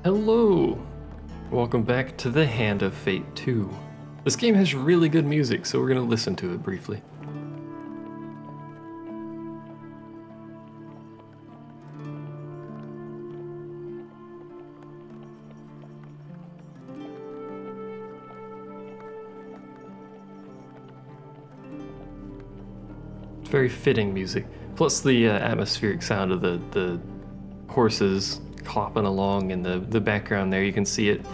Hello! Welcome back to The Hand of Fate 2. This game has really good music, so we're going to listen to it briefly. It's very fitting music. Plus the atmospheric sound of the horses clopping along in the background there, you can see it.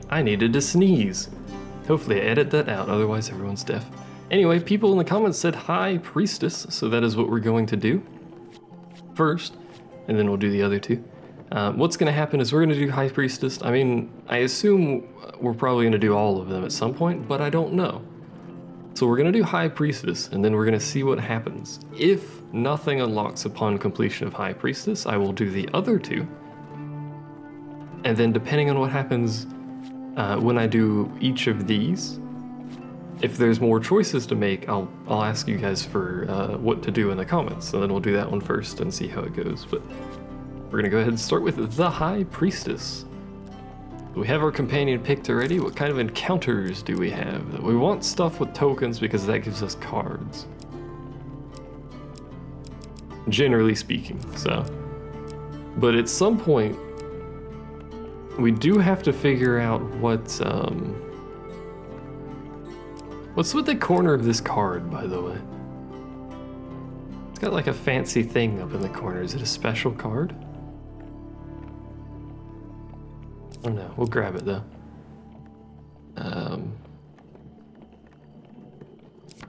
I needed to sneeze. Hopefully I edit that out, otherwise everyone's deaf. Anyway, people in the comments said hi, Priestess, so that is what we're going to do first, and then we'll do the other two. What's going to happen is we're going to do High Priestess. I mean, I assume we're probably going to do all of them at some point, but I don't know. So we're going to do High Priestess, and then we're going to see what happens. If nothing unlocks upon completion of High Priestess, I will do the other two. And then depending on what happens when I do each of these, if there's more choices to make, I'll ask you guys for what to do in the comments, and then we'll do that one first and see how it goes. But we're going to go ahead and start with the High Priestess. We have our companion picked already. What kind of encounters do we have? We want stuff with tokens because that gives us cards. Generally speaking, so. But at some point, we do have to figure out what's with the corner of this card, by the way. It's got like a fancy thing up in the corner. Is it a special card? I don't know, we'll grab it though.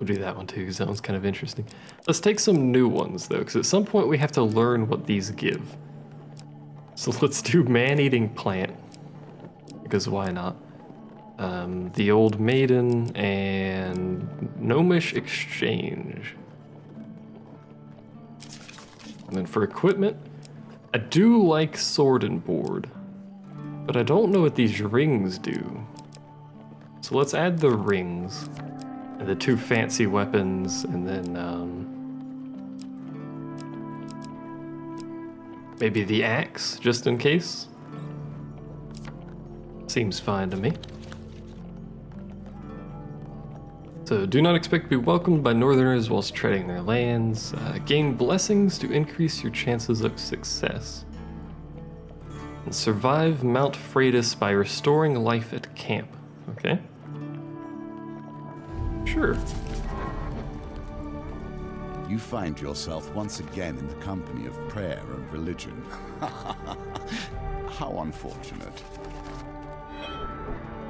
We'll do that one too, because that one's kind of interesting. Let's take some new ones though, because at some point we have to learn what these give. So let's do man-eating plant, because why not? The Old Maiden and Gnomish Exchange. And then for equipment, I do like Sword and Board. But I don't know what these rings do. So let's add the rings and the two fancy weapons, and then maybe the axe, just in case. Seems fine to me. So do not expect to be welcomed by northerners whilst treading their lands. Gain blessings to increase your chances of success. And survive Mount Freitas by restoring life at camp. Okay. Sure. You find yourself once again in the company of prayer and religion. How unfortunate.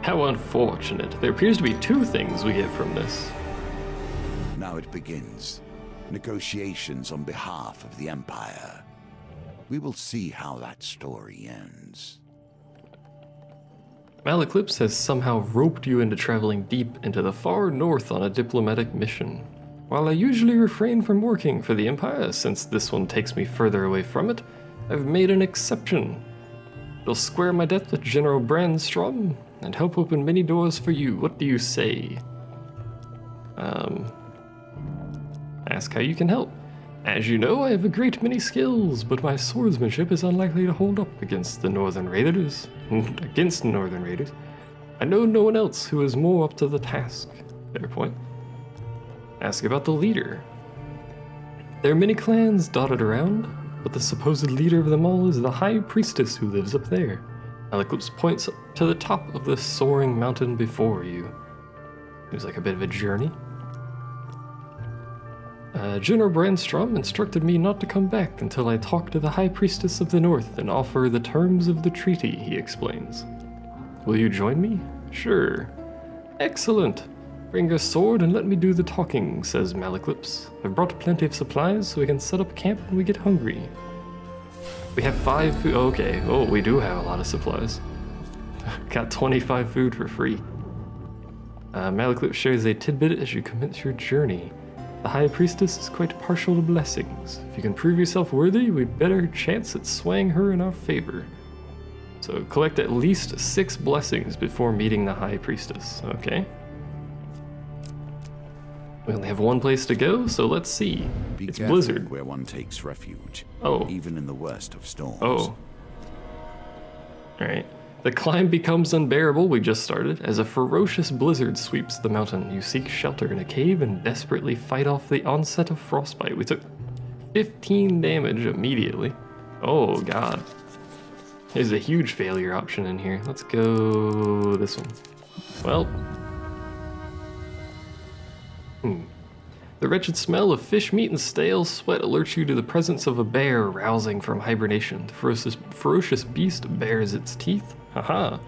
How unfortunate. There appears to be two things we get from this. Now it begins. Negotiations on behalf of the Empire. We will see how that story ends. Malaclips has somehow roped you into traveling deep into the far north on a diplomatic mission. While I usually refrain from working for the Empire, since this one takes me further away from it, I've made an exception. It'll square my debt with General Brandstrom and help open many doors for you. What do you say? Ask how you can help. As you know, I have a great many skills, but my swordsmanship is unlikely to hold up against the Northern Raiders. I know no one else who is more up to the task. Fair point. Ask about the leader. There are many clans dotted around, but the supposed leader of them all is the High Priestess who lives up there. Malaclips points up to the top of the soaring mountain before you. Seems like a bit of a journey. General Brandstrom instructed me not to come back until I talk to the High Priestess of the North and offer the terms of the treaty, he explains. Will you join me? Sure. Excellent. Bring your sword and let me do the talking, says Malaclips. I've brought plenty of supplies so we can set up camp when we get hungry. We have 5 food. Okay, oh, we do have a lot of supplies. Got 25 food for free. Malaclips shares a tidbit as you commence your journey. The High Priestess is quite partial to blessings. If you can prove yourself worthy, we'd better chance at swaying her in our favor. So collect at least 6 blessings before meeting the High Priestess. Okay. We only have one place to go, so let's see. Be It's careful Blizzard. where one takes refuge. Oh. Even in the worst of storms. Oh. Alright. The climb becomes unbearable, we just started, as a ferocious blizzard sweeps the mountain. You seek shelter in a cave and desperately fight off the onset of frostbite. We took 15 damage immediately. Oh god. There's a huge failure option in here. Let's go this one. Well. The wretched smell of fish meat and stale sweat alerts you to the presence of a bear rousing from hibernation. The ferocious beast bares its teeth, haha,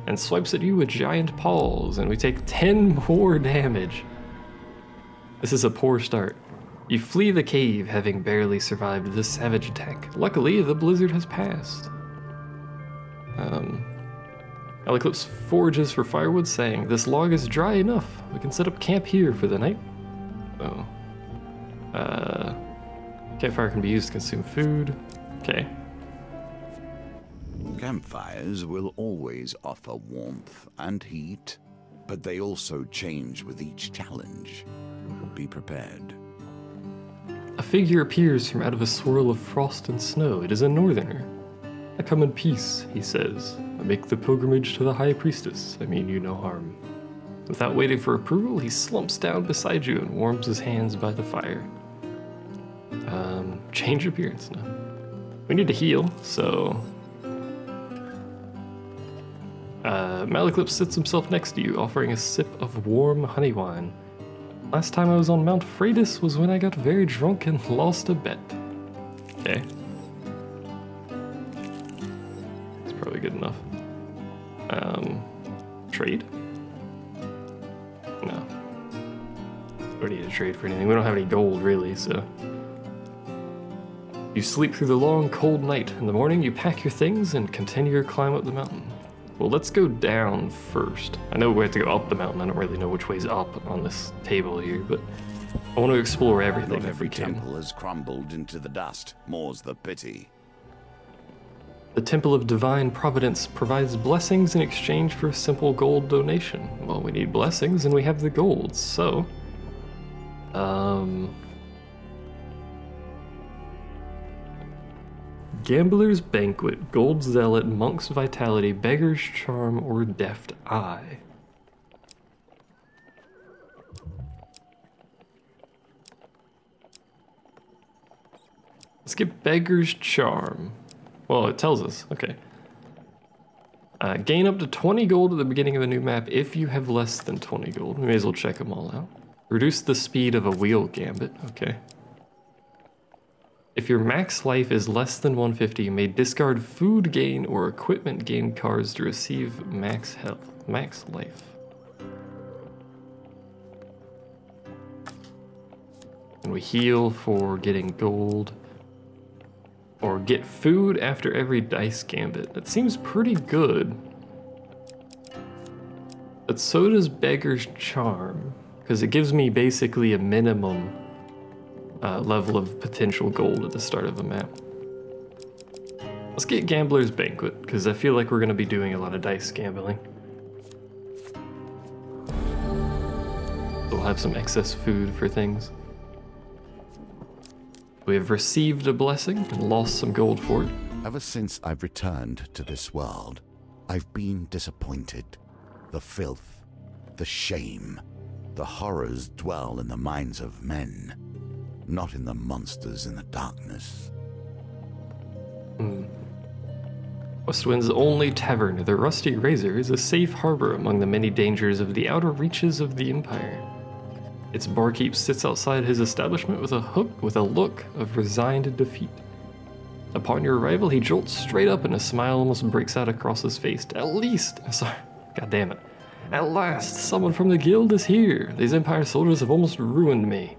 and swipes at you with giant paws, and we take 10 more damage. This is a poor start. You flee the cave, having barely survived this savage attack. Luckily, the blizzard has passed. Aliclips forages for firewood, saying, "This log is dry enough. We can set up camp here for the night." Oh. Campfire can be used to consume food. Okay. Campfires will always offer warmth and heat, but they also change with each challenge. Be prepared. A figure appears from out of a swirl of frost and snow. It is a northerner. "I come in peace," he says. "I make the pilgrimage to the High Priestess. I mean you no harm." Without waiting for approval, he slumps down beside you and warms his hands by the fire. Change appearance now. We need to heal, so... Maliclips sits himself next to you, offering a sip of warm honey wine. "Last time I was on Mount Freitas was when I got very drunk and lost a bet." Okay. It's probably good enough. Trade? No. We don't need to trade for anything. We don't have any gold, really, so... You sleep through the long, cold night. In the morning, you pack your things and continue your climb up the mountain. Well, let's go down first. I know we have to go up the mountain. I don't really know which way's up on this table here, but I want to explore everything Not if we every can. temple has crumbled into the dust. More's the pity. The Temple of Divine Providence provides blessings in exchange for a simple gold donation. Well, we need blessings and we have the gold, so... Gambler's Banquet, Gold Zealot, Monk's Vitality, Beggar's Charm, or Deft Eye. Let's get Beggar's Charm. Well, it tells us, okay. Gain up to 20 gold at the beginning of a new map if you have less than 20 gold. We may as well check them all out. Reduce the speed of a wheel gambit, okay. If your max life is less than 150, you may discard food gain or equipment gain cards to receive max health, max life. And we heal for getting gold. Or get food after every dice gambit. That seems pretty good. But so does Beggar's Charm, because it gives me basically a minimum level of potential gold at the start of a map. Let's get Gambler's Banquet, because I feel like we're going to be doing a lot of dice gambling. We'll have some excess food for things. We have received a blessing and lost some gold for it. Ever since I've returned to this world, I've been disappointed. The filth, the shame, the horrors dwell in the minds of men, not in the monsters in the darkness. Westwind's only tavern, the Rusty Razor, is a safe harbor among the many dangers of the outer reaches of the Empire. Its barkeep sits outside his establishment with a look of resigned defeat. Upon your arrival, he jolts straight up and a smile almost breaks out across his face. God damn it. At last, someone from the guild is here. These Empire soldiers have almost ruined me.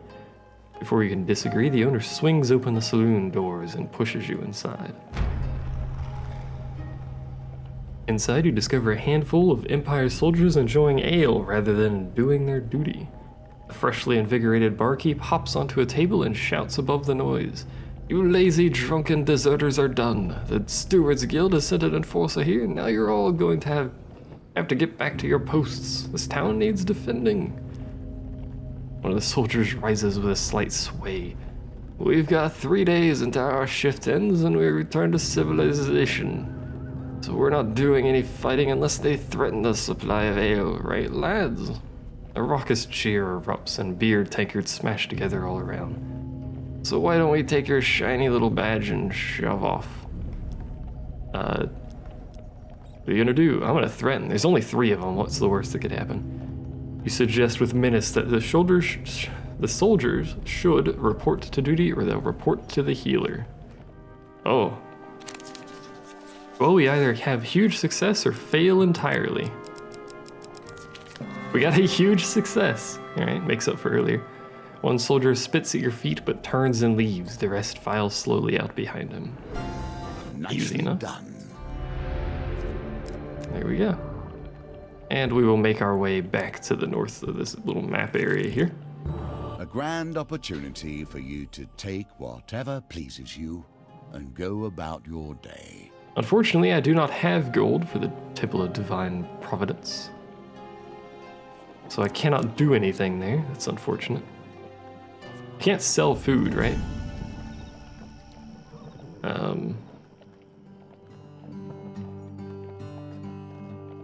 Before you can disagree, the owner swings open the saloon doors and pushes you inside. Inside, you discover a handful of Empire soldiers enjoying ale rather than doing their duty. The freshly invigorated barkeep hops onto a table and shouts above the noise. "You lazy, drunken deserters are done. The Stewards Guild has sent an enforcer here, and now you're all going to have to get back to your posts. This town needs defending." One of the soldiers rises with a slight sway. We've got 3 days until our shift ends and we return to civilization. So we're not doing any fighting unless they threaten the supply of ale, right lads? A raucous cheer erupts and beer tankards smash together all around. So why don't we take your shiny little badge and shove off? What are you gonna do? I'm gonna threaten. There's only 3 of them. What's the worst that could happen? You suggest with menace that the soldiers should report to duty or they'll report to the healer. Oh. Well, we either have huge success or fail entirely. We got a huge success. All right, makes up for earlier. One soldier spits at your feet but turns and leaves. The rest file slowly out behind him. Easy enough. Done. There we go. And we will make our way back to the north of this little map area here. A grand opportunity for you to take whatever pleases you and go about your day. Unfortunately, I do not have gold for the Temple of Divine Providence. So I cannot do anything there. That's unfortunate. Can't sell food, right?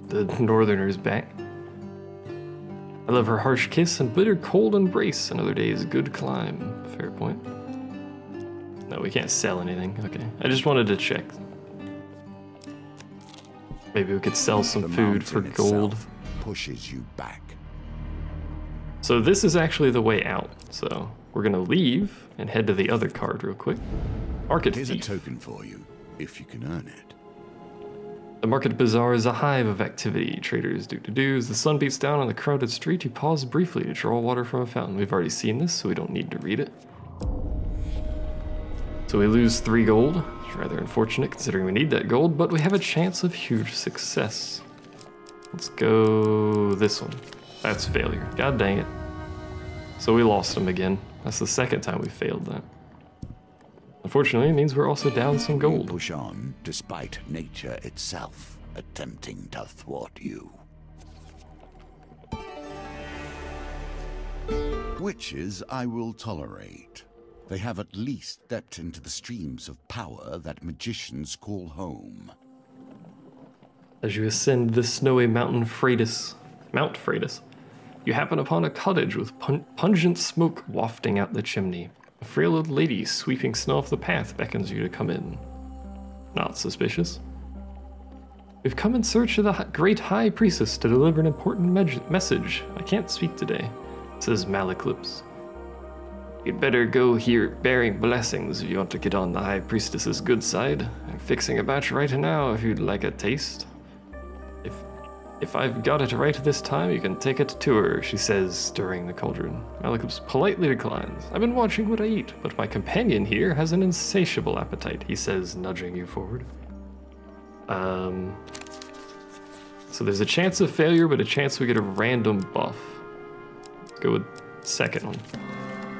The northerner's back. I love her harsh kiss and bitter cold embrace. Another day's good climb. Fair point. No, we can't sell anything. Okay. I just wanted to check. Maybe we could sell some food for gold. Pushes you back. So this is actually the way out. So we're gonna leave and head to the other card real quick. Market Here's Thief. a token for you, if you can earn it. The market bazaar is a hive of activity. Traders do to do. As the sun beats down on the crowded street, you pause briefly to draw water from a fountain. We've already seen this, so we don't need to read it. So we lose 3 gold. It's rather unfortunate considering we need that gold, but we have a chance of huge success. Let's go this one. That's failure. God dang it. So we lost him again. That's the second time we failed that. Unfortunately, it means we're also down some gold. You push on, despite nature itself attempting to thwart you. Witches I will tolerate. They have at least stepped into the streams of power that magicians call home. As you ascend the snowy Mount Freitas, you happen upon a cottage with pungent smoke wafting out the chimney. A frail old lady sweeping snow off the path beckons you to come in. Not suspicious. We've come in search of the great High Priestess to deliver an important message. I can't speak today, says Malaclips. You'd better go here bearing blessings if you want to get on the High Priestess's good side. I'm fixing a batch right now if you'd like a taste. If I've got it right this time, you can take it to her, she says, stirring the cauldron. Malaclips politely declines. I've been watching what I eat, but my companion here has an insatiable appetite, he says, nudging you forward. So there's a chance of failure, but a chance we get a random buff. Let's go with second one.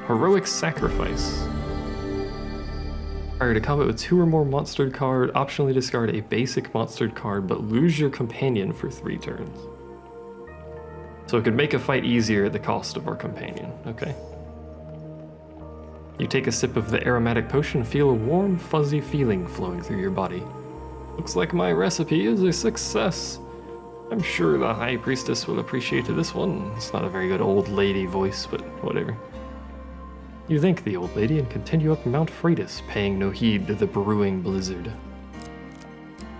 Heroic Sacrifice. Prior to combat with 2 or more monstered card, optionally discard a basic monstered card, but lose your companion for 3 turns. So it could make a fight easier at the cost of our companion. Okay. You take a sip of the aromatic potion and feel a warm, fuzzy feeling flowing through your body. Looks like my recipe is a success. I'm sure the High Priestess will appreciate this one. It's not a very good old lady voice, but whatever. You thank the old lady and continue up Mount Freitas, paying no heed to the brewing blizzard.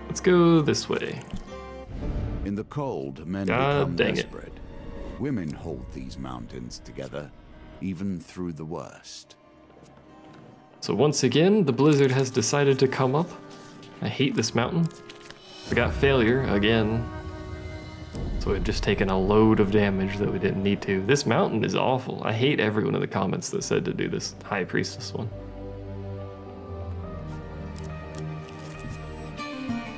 Let's go this way. In the cold, men become desperate. Women hold these mountains together, even through the worst. So once again, the blizzard has decided to come up. I hate this mountain. We got failure again. So we've just taken a load of damage that we didn't need to. This mountain is awful. I hate everyone in the comments that said to do this High Priestess one.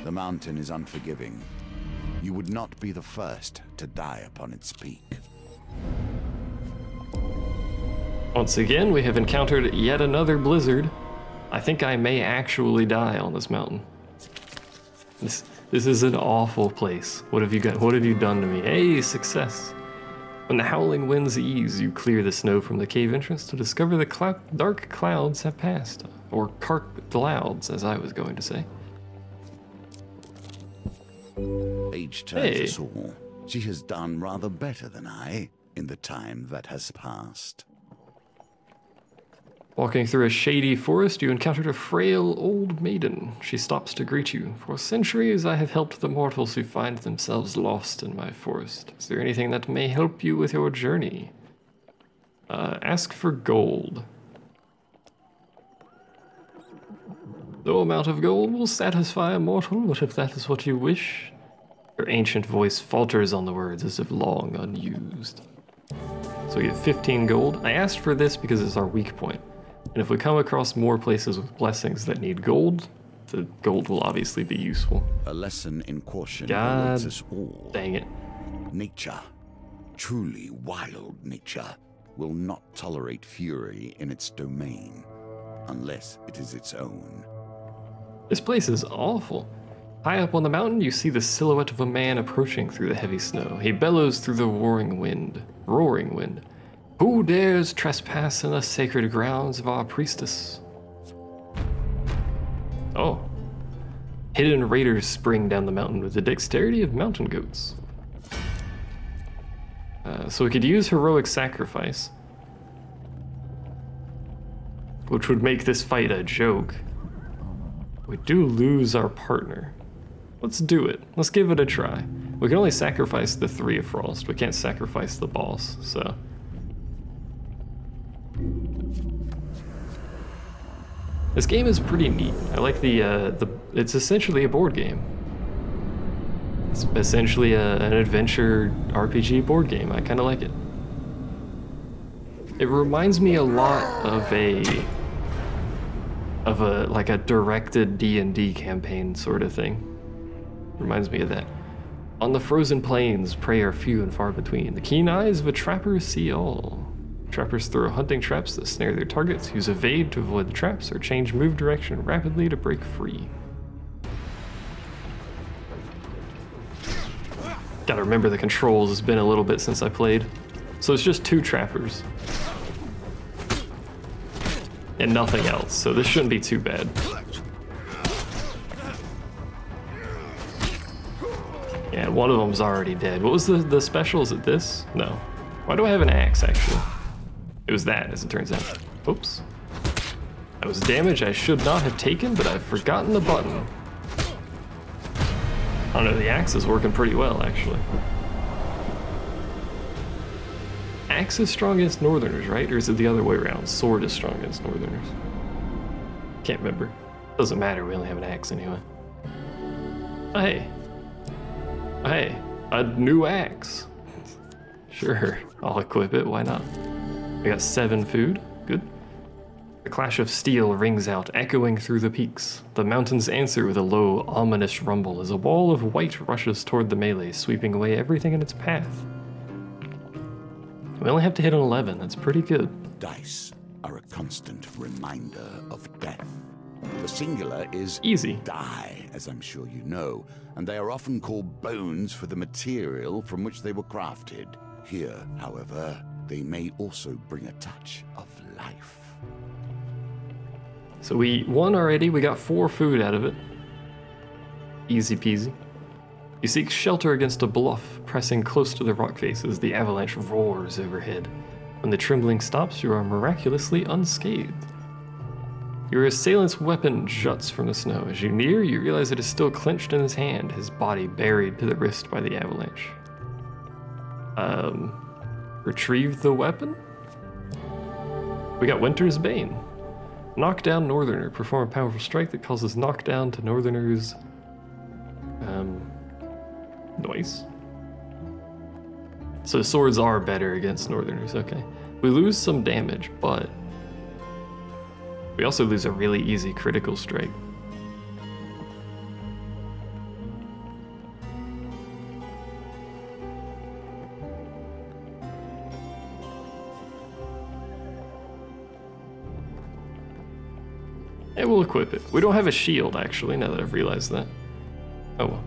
The mountain is unforgiving. You would not be the first to die upon its peak. Once again, we have encountered yet another blizzard. I think I may actually die on this mountain. This is an awful place. What have you done to me? Hey, success. When the howling winds ease, you clear the snow from the cave entrance to discover the dark clouds have passed. Or cark clouds, as I was going to say. Age turns us all. She has done rather better than I in the time that has passed. Walking through a shady forest, you encountered a frail old maiden. She stops to greet you. For centuries, I have helped the mortals who find themselves lost in my forest. Is there anything that may help you with your journey? Ask for gold. No amount of gold will satisfy a mortal, but if that is what you wish... Her ancient voice falters on the words as if long unused. So we have 15 gold. I asked for this because it's our weak point. And if we come across more places with blessings that need gold, the gold will obviously be useful. A lesson in caution awaits us all. Dang it. Nature, truly wild nature, will not tolerate fury in its domain, unless it is its own. This place is awful. High up on the mountain, you see the silhouette of a man approaching through the heavy snow. He bellows through the roaring wind. Who dares trespass in the sacred grounds of our priestess? Oh. Hidden raiders spring down the mountain with the dexterity of mountain goats. So we could use heroic sacrifice, which would make this fight a joke. We do lose our partner. Let's do it. Let's give it a try. We can only sacrifice the 3 of Frost. We can't sacrifice the boss, so... This game is pretty neat. I like it's essentially a board game. It's essentially an adventure RPG board game. I kind of like it. It reminds me a lot of like a directed D&D campaign sort of thing. Reminds me of that. On the frozen plains, prey are few and far between. The keen eyes of a trapper see all. Trappers throw hunting traps that snare their targets, use evade to avoid the traps, or change move direction rapidly to break free. Gotta remember the controls, it's been a little bit since I played. So it's just 2 trappers. And nothing else, so this shouldn't be too bad. Yeah, one of them's already dead. What was the special? Is it this? No. Why do I have an axe, actually? It was that, as it turns out. Oops. That was damage I should not have taken, but I've forgotten the button. I don't know, the axe is working pretty well, actually. Axe is strong against northerners, right? Or is it the other way around? Sword is strong against northerners. Can't remember. Doesn't matter, we only have an axe anyway. Oh, hey. Oh, hey, a new axe. Sure, I'll equip it, why not? We got 7 food, good. The clash of steel rings out, echoing through the peaks. The mountains answer with a low, ominous rumble as a wall of white rushes toward the melee, sweeping away everything in its path. We only have to hit an 11, that's pretty good. Dice are a constant reminder of death. The singular is easy. Die, as I'm sure you know, and they are often called bones for the material from which they were crafted. Here, however, they may also bring a touch of life. So we won already, we got 4 food out of it. Easy peasy. You seek shelter against a bluff, pressing close to the rock face as the avalanche roars overhead. When the trembling stops, you are miraculously unscathed. Your assailant's weapon juts from the snow. As you near, you realize it is still clenched in his hand, his body buried to the wrist by the avalanche. Retrieve the weapon? We got Winter's Bane. Knock down Northerner. Perform a powerful strike that causes knockdown to Northerner's... noise. So swords are better against Northerners, okay. We lose some damage, but... we also lose a really easy critical strike. We'll equip it. We don't have a shield, actually, now that I've realized that. Oh well.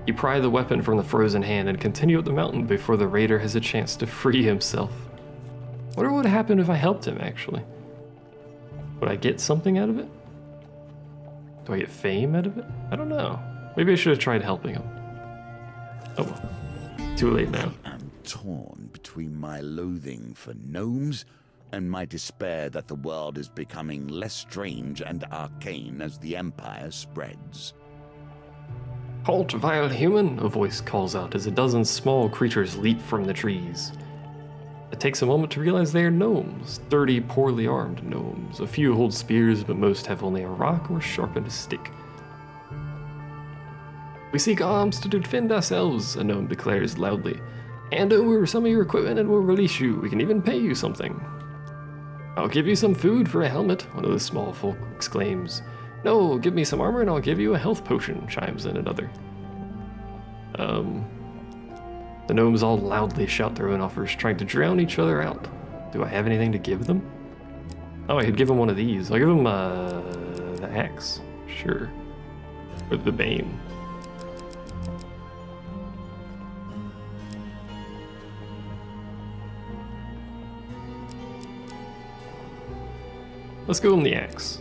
You pry the weapon from the frozen hand and continue up the mountain before the raider has a chance to free himself. Wonder what would happen if I helped him, actually. Would I get something out of it? Do I get fame out of it? I don't know. Maybe I should have tried helping him. Oh well. Too late now. I am torn between my loathing for gnomes and my despair that the world is becoming less strange and arcane as the Empire spreads. Halt, vile human, a voice calls out as a dozen small creatures leap from the trees. It takes a moment to realize they are gnomes, 30 poorly armed gnomes. A few hold spears, but most have only a rock or sharpened stick. We seek arms to defend ourselves, a gnome declares loudly. Hand over some of your equipment and we'll release you. We can even pay you something. I'll give you some food for a helmet, one of the small folk exclaims. No, give me some armor and I'll give you a health potion, chimes in another. The gnomes all loudly shout their own offers, trying to drown each other out. Do I have anything to give them? Oh, I could give them one of these. I'll give them the axe, sure. Or the bane. Let's go in the axe.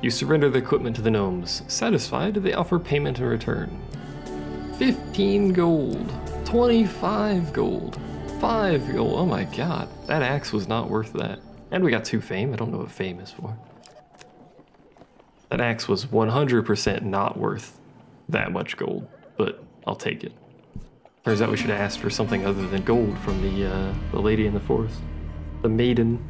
You surrender the equipment to the gnomes. Satisfied, they offer payment in return. 15 gold, 25 gold, 5 gold. Oh my god, that axe was not worth that. And we got 2 fame. I don't know what fame is for. That axe was 100% not worth that much gold, but I'll take it. Turns out we should have asked for something other than gold from the lady in the forest. The maiden.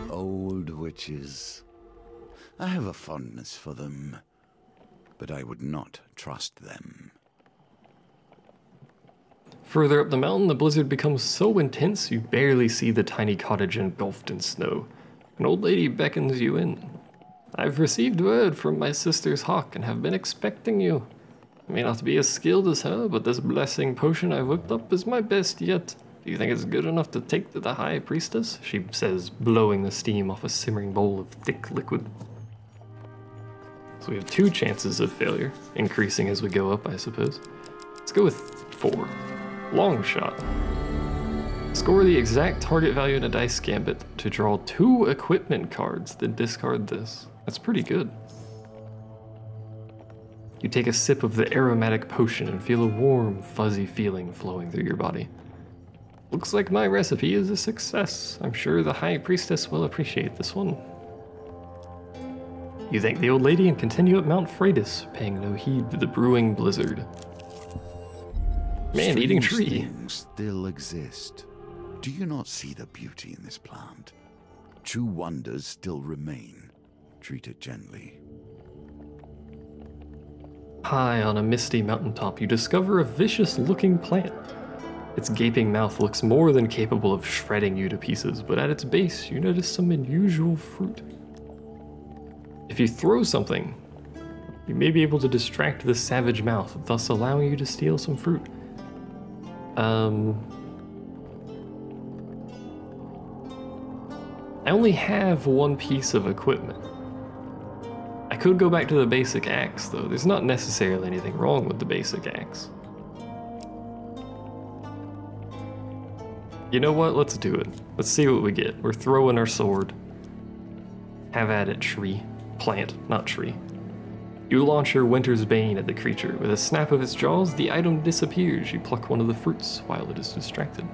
Old witches. I have a fondness for them, but I would not trust them. Further up the mountain, the blizzard becomes so intense you barely see the tiny cottage engulfed in snow. An old lady beckons you in. I've received word from my sister's hawk and have been expecting you. I may not be as skilled as her, but this blessing potion I've whipped up is my best yet. Do you think it's good enough to take to the High Priestess? She says, blowing the steam off a simmering bowl of thick liquid. So we have 2 chances of failure, increasing as we go up, I suppose. Let's go with 4. Long shot. Score the exact target value in a dice gambit to draw 2 equipment cards, then discard this. That's pretty good. You take a sip of the aromatic potion and feel a warm, fuzzy feeling flowing through your body. Looks like my recipe is a success. I'm sure the High Priestess will appreciate this one. You thank the old lady and continue up Mount Freitas, paying no heed to the brewing blizzard. Man-eating tree. Things still exist. Do you not see the beauty in this plant? True wonders still remain. Treat it gently. High on a misty mountaintop, you discover a vicious-looking plant. Its gaping mouth looks more than capable of shredding you to pieces, but at its base, you notice some unusual fruit. If you throw something, you may be able to distract the savage mouth, thus allowing you to steal some fruit. I only have 1 piece of equipment. I could go back to the basic axe, though. There's not necessarily anything wrong with the basic axe. You know what? Let's do it. Let's see what we get. We're throwing our sword. Have at it, tree. Plant, not tree. You launch your Winter's Bane at the creature. With a snap of its jaws, the item disappears. You pluck one of the fruits while it is distracted.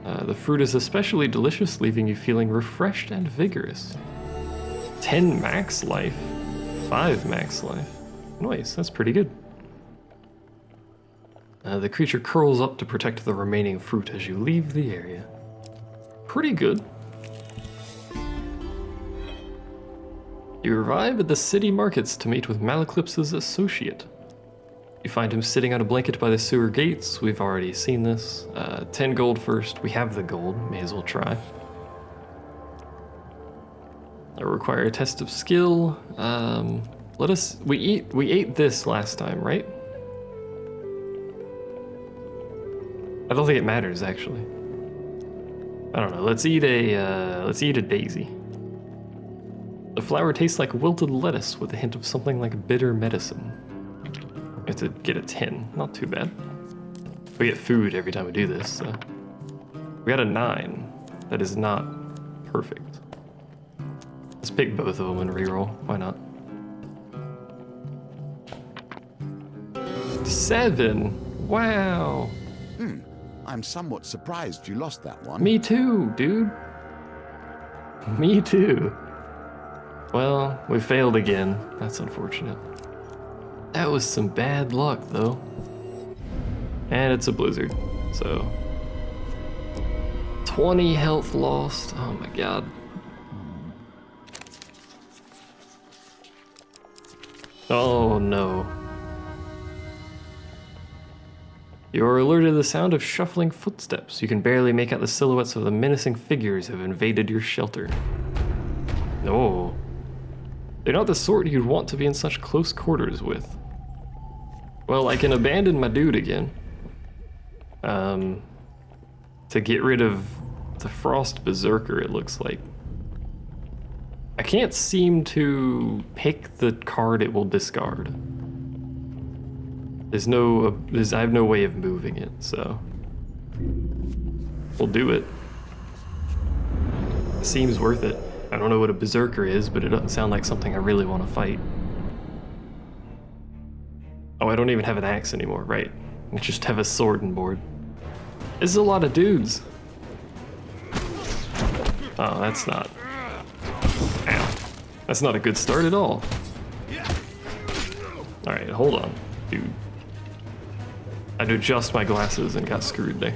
The fruit is especially delicious, leaving you feeling refreshed and vigorous. 10 max life, 5 max life. Nice, that's pretty good. The creature curls up to protect the remaining fruit as you leave the area. Pretty good. You arrive at the city markets to meet with Malaclipse's associate. You find him sitting on a blanket by the sewer gates. We've already seen this. 10 gold first. We have the gold, may as well try. I require a test of skill. We ate this last time, right? I don't think it matters, actually. I don't know. Let's eat a daisy. The flower tastes like wilted lettuce with a hint of something like bitter medicine. We have to get a 10. Not too bad. We get food every time we do this, so. We got a 9. That is not perfect. Let's pick both of them and reroll. Why not? 7! Wow! I'm somewhat surprised you lost that one. Me too, dude. Me too. Well, we failed again. That's unfortunate. That was some bad luck, though. And it's a blizzard, so... 20 health lost. Oh my god. Oh no. You are alerted to the sound of shuffling footsteps. You can barely make out the silhouettes of the menacing figures who have invaded your shelter. No. They're not the sort you'd want to be in such close quarters with. Well, I can abandon my dude again. To get rid of the Frost Berserker, it looks like. I can't seem to pick the card it will discard. I have no way of moving it, so we'll do it. It seems worth it. I don't know what a Berserker is, but it doesn't sound like something I really want to fight. Oh, I don't even have an axe anymore, right? I just have a sword and board. This is a lot of dudes. Oh, that's not... Ow. That's not a good start at all. Alright, hold on, dude. I had to adjust my glasses and got screwed there.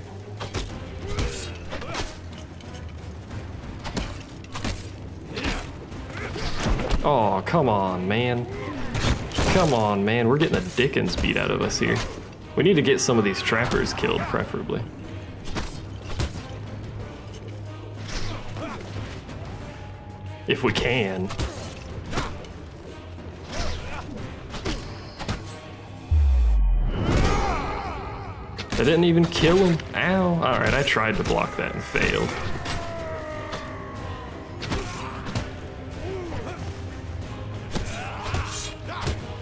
Oh, come on, man. Come on, man. We're getting the dickens beat out of us here. We need to get some of these trappers killed, preferably. If we can. I didn't even kill him. Ow. Alright, I tried to block that and failed.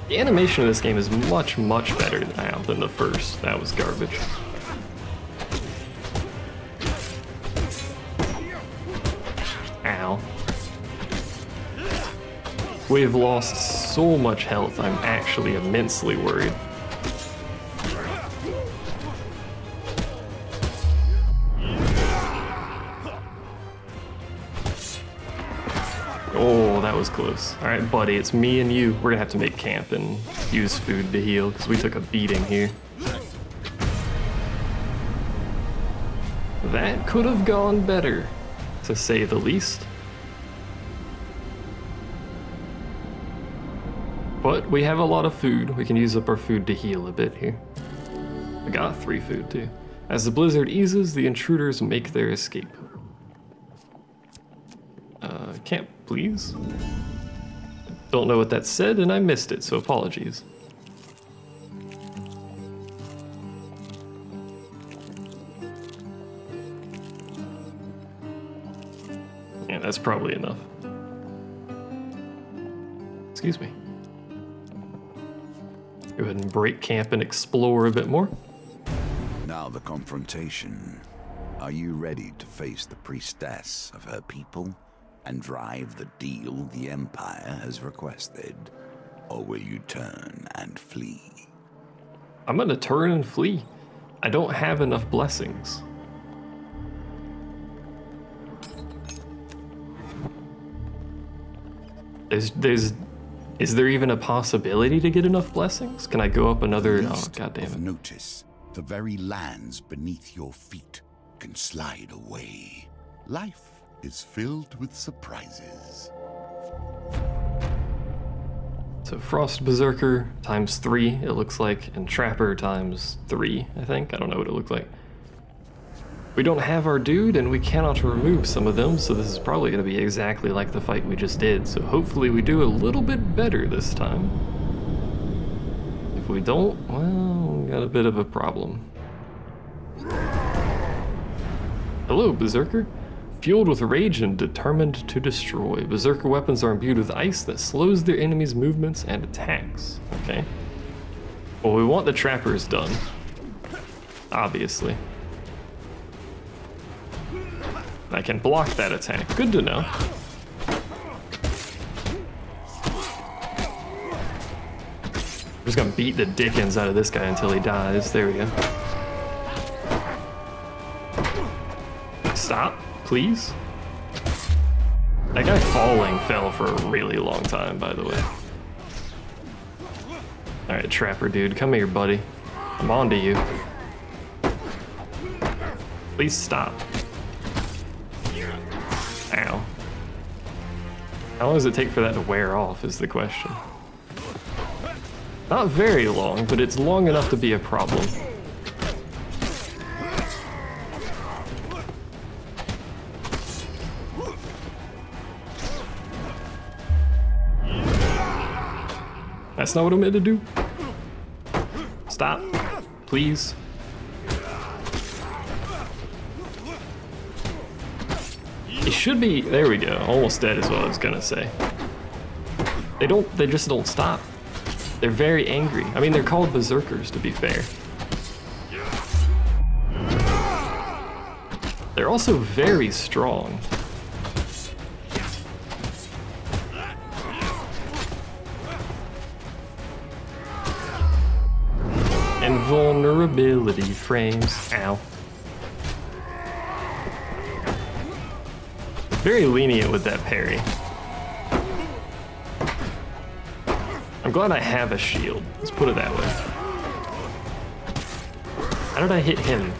The animation of this game is much, much better now than the first. That was garbage. Ow. We've lost so much health, I'm actually immensely worried. Oh, that was close. All right, buddy, it's me and you. We're gonna have to make camp and use food to heal because we took a beating here. That could have gone better, to say the least. But we have a lot of food. We can use up our food to heal a bit here. I got 3 food too. As the blizzard eases, the intruders make their escape. Camp, please. Don't know what that said, and I missed it, so apologies. Yeah, that's probably enough. Excuse me. Go ahead and break camp and explore a bit more. Now the confrontation. Are you ready to face the priestess of her people and drive the deal the Empire has requested? Or will you turn and flee? I'm gonna turn and flee. I don't have enough blessings. Is there even a possibility to get enough blessings? Can I go up another? Oh, goddammit. Notice, the very lands beneath your feet can slide away. Life is filled with surprises. So Frost Berserker times 3, it looks like, and Trapper times 3, I think. I don't know what it looked like. We don't have our dude, and we cannot remove some of them, so this is probably going to be exactly like the fight we just did. So hopefully we do a little bit better this time. If we don't, well, we got a bit of a problem. Hello, Berserker. Fueled with rage and determined to destroy. Berserker weapons are imbued with ice that slows their enemies' movements and attacks. Okay. Well, we want the trappers done. Obviously. I can block that attack. Good to know. I'm just gonna beat the dickens out of this guy until he dies. There we go. Stop, please. That guy falling fell for a really long time, by the way. Alright, trapper dude, come here, buddy. I'm on to you. Please stop. Ow. How long does it take for that to wear off is the question. Not very long, but it's long enough to be a problem. That's not what I meant to do. Stop, please. He should be, there we go, almost dead is what I was gonna say. They just don't stop. They're very angry. I mean, they're called berserkers, to be fair. They're also very strong. Invulnerability frames. Ow. Very lenient with that parry. I'm glad I have a shield. Let's put it that way. How did I hit him?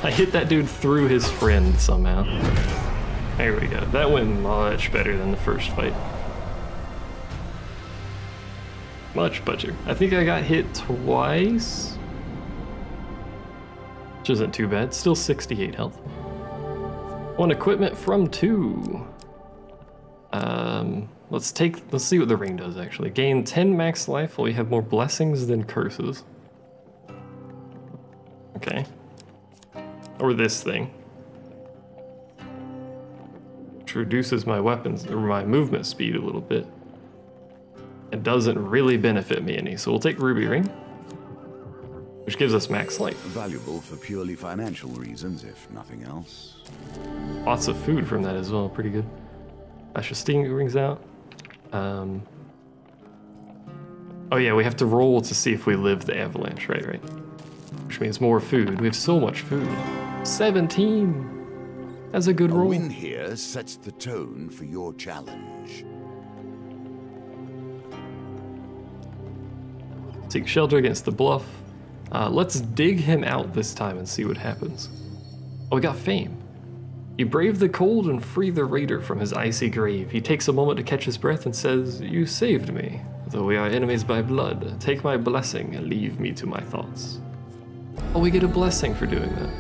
I hit that dude through his friend somehow. There we go. That went much better than the first fight. Much better. I think I got hit twice. Which isn't too bad. Still 68 health. One equipment from 2. Let's see what the ring does actually. Gain 10 max life while you have more blessings than curses. Okay. Or this thing. Which reduces my weapons or my movement speed a little bit. It doesn't really benefit me any, so we'll take Ruby Ring, which gives us max life. Valuable for purely financial reasons, if nothing else. Lots of food from that as well, pretty good. Flash of Sting Rings out. Oh yeah, we have to roll to see if we live the avalanche, right. Which means more food. We have so much food. 17! That's a good roll. A win here sets the tone for your challenge. Seek shelter against the bluff. Let's dig him out this time and see what happens. Oh, we got fame. You brave the cold and free the raider from his icy grave. He takes a moment to catch his breath and says, "You saved me. Though we are enemies by blood, take my blessing and leave me to my thoughts." Oh, we get a blessing for doing that.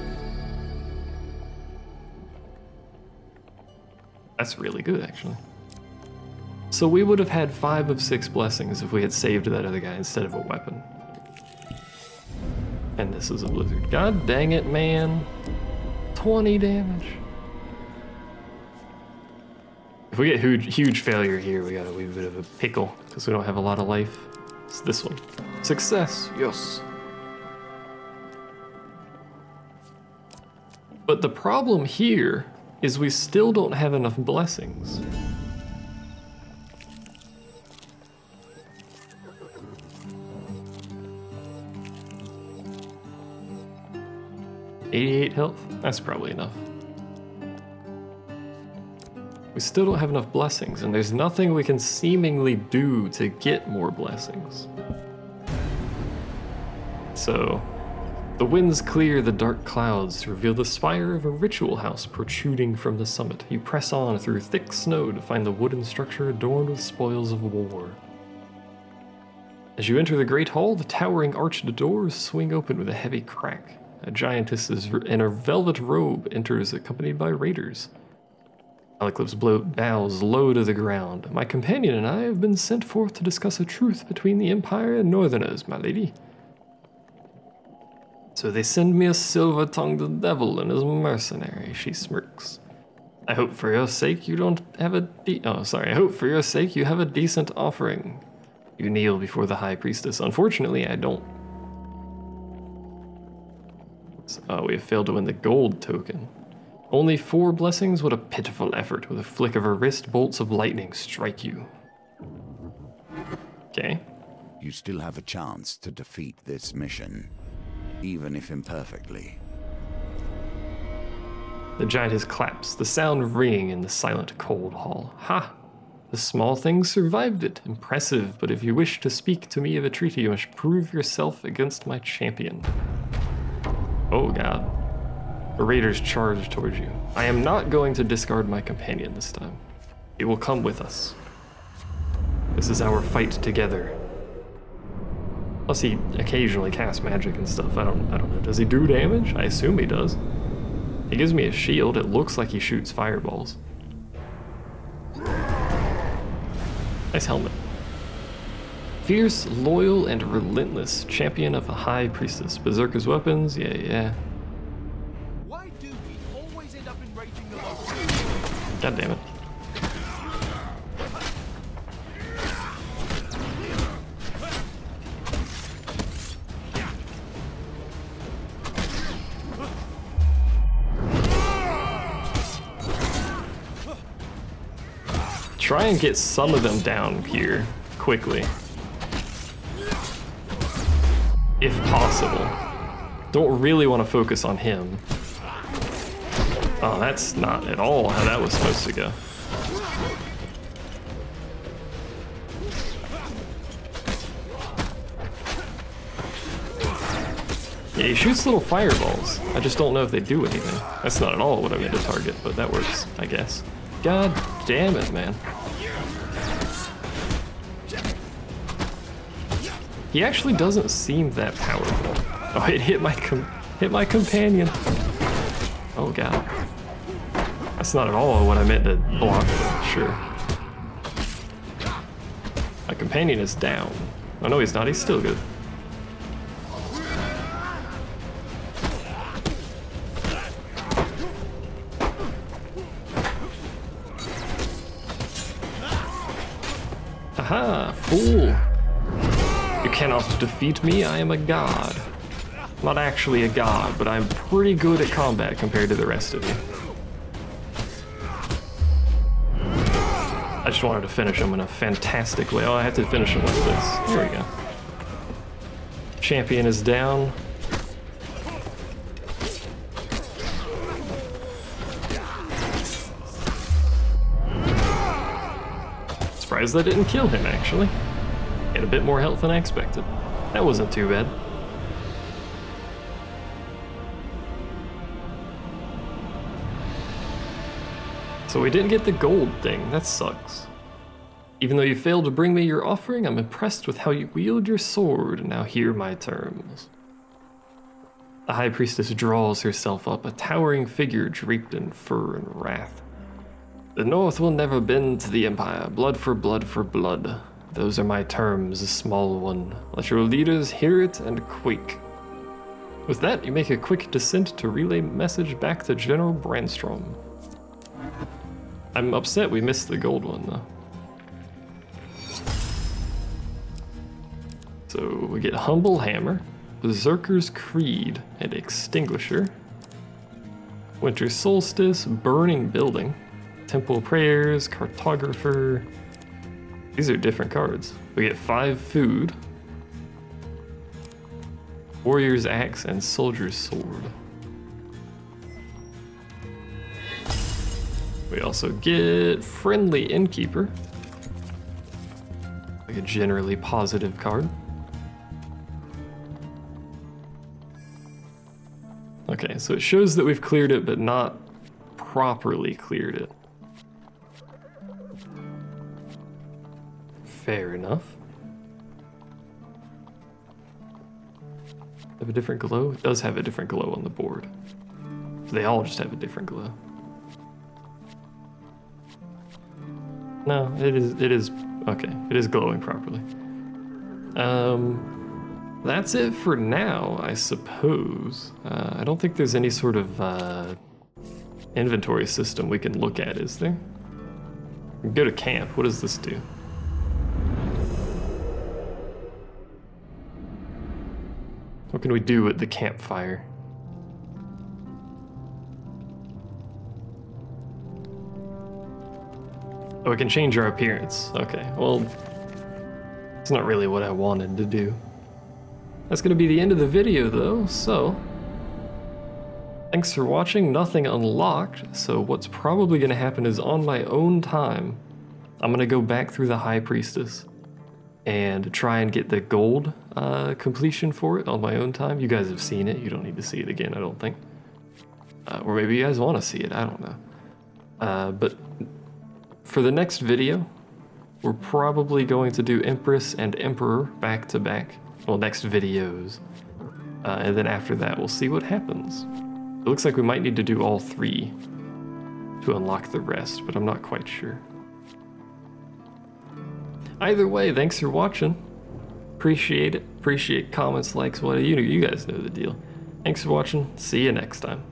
That's really good, actually. So we would have had 5 of 6 blessings if we had saved that other guy instead of a weapon. And this is a blizzard. God dang it, man. 20 damage. If we get huge failure here, we got a wee bit of a pickle because we don't have a lot of life. It's this one. Success, yes. But the problem here is we still don't have enough blessings. $88 health? That's probably enough. We still don't have enough blessings, and there's nothing we can seemingly do to get more blessings. So, the winds clear the dark clouds to reveal the spire of a ritual house protruding from the summit. You press on through thick snow to find the wooden structure adorned with spoils of war. As you enter the great hall, the towering arched doors swing open with a heavy crack. A giantess in a velvet robe enters, accompanied by raiders. Aleclipse bows low to the ground. My companion and I have been sent forth to discuss a truce between the Empire and Northerners, my lady. So they send me a silver-tongued devil and his mercenary, she smirks. I hope for your sake you don't have a I hope for your sake you have a decent offering. You kneel before the High Priestess. Unfortunately, I don't. Oh, we have failed to win the gold token. Only 4 blessings? What a pitiful effort. With a flick of her wrist, bolts of lightning strike you. Okay. You still have a chance to defeat this mission, even if imperfectly. The giantess claps, the sound ringing in the silent, cold hall. Ha! The small things survived it. Impressive, but if you wish to speak to me of a treaty, you must prove yourself against my champion. Oh god. The raiders charge towards you. I am not going to discard my companion this time. It will come with us. This is our fight together. Plus he occasionally casts magic and stuff. I don't know. Does he do damage? I assume he does. He gives me a shield. It looks like he shoots fireballs. Nice helmet. Fierce, loyal, and relentless. Champion of a High Priestess. Berserker's weapons. Yeah. Why do we always end up in raging the local? God damn it. Try and get some of them down here quickly, if possible. Don't really want to focus on him. Oh, that's not at all how that was supposed to go. Yeah, he shoots little fireballs. I just don't know if they do anything. That's not at all what I meant to target, but that works, I guess. God damn it, man. He actually doesn't seem that powerful. Oh, it hit my companion. Oh god. That's not at all what I meant to block, but sure. My companion is down. Oh no, he's not. He's still good. Aha, fool. You cannot defeat me, I am a god. Not actually a god, but I'm pretty good at combat compared to the rest of you. I just wanted to finish him in a fantastic way. Oh, I have to finish him like this. Here we go. Champion is down. Surprised that didn't kill him, actually. He had a bit more health than I expected. That wasn't too bad. So we didn't get the gold thing. That sucks. Even though you failed to bring me your offering, I'm impressed with how you wield your sword. Now hear my terms. The High Priestess draws herself up, a towering figure draped in fur and wrath. The North will never bend to the Empire. Blood for blood for blood. Those are my terms, a small one. Let your leaders hear it and quake. With that, you make a quick descent to relay message back to General Brandstrom. I'm upset we missed the gold one, though. So we get Humble Hammer, Berserker's Creed, and Extinguisher. Winter Solstice, Burning Building, Temple Prayers, Cartographer. These are different cards. We get 5 food, Warrior's Axe, and Soldier's Sword. We also get Friendly Innkeeper, like a generally positive card. Okay, so it shows that we've cleared it, but not properly cleared it. Fair enough. Have a different glow? It does have a different glow on the board. So they all just have a different glow. No, it is, okay, it is glowing properly. That's it for now, I suppose. I don't think there's any sort of inventory system we can look at, is there? Go to camp. What does this do? What can we do with the campfire? Oh, we can change our appearance. Okay, well, it's not really what I wanted to do. That's gonna be the end of the video though, so thanks for watching. Nothing unlocked, so what's probably gonna happen is on my own time, I'm gonna go back through the High Priestess and try and get the gold completion for it on my own time. You guys have seen it, you don't need to see it again, I don't think. Or maybe you guys wanna see it, I don't know. But for the next video, we're probably going to do Empress and Emperor back to back. Well, next videos. And then after that, we'll see what happens. It looks like we might need to do all 3 to unlock the rest, but I'm not quite sure. Either way, thanks for watching. Appreciate it. Appreciate comments, likes, what you guys know the deal. Thanks for watching. See you next time.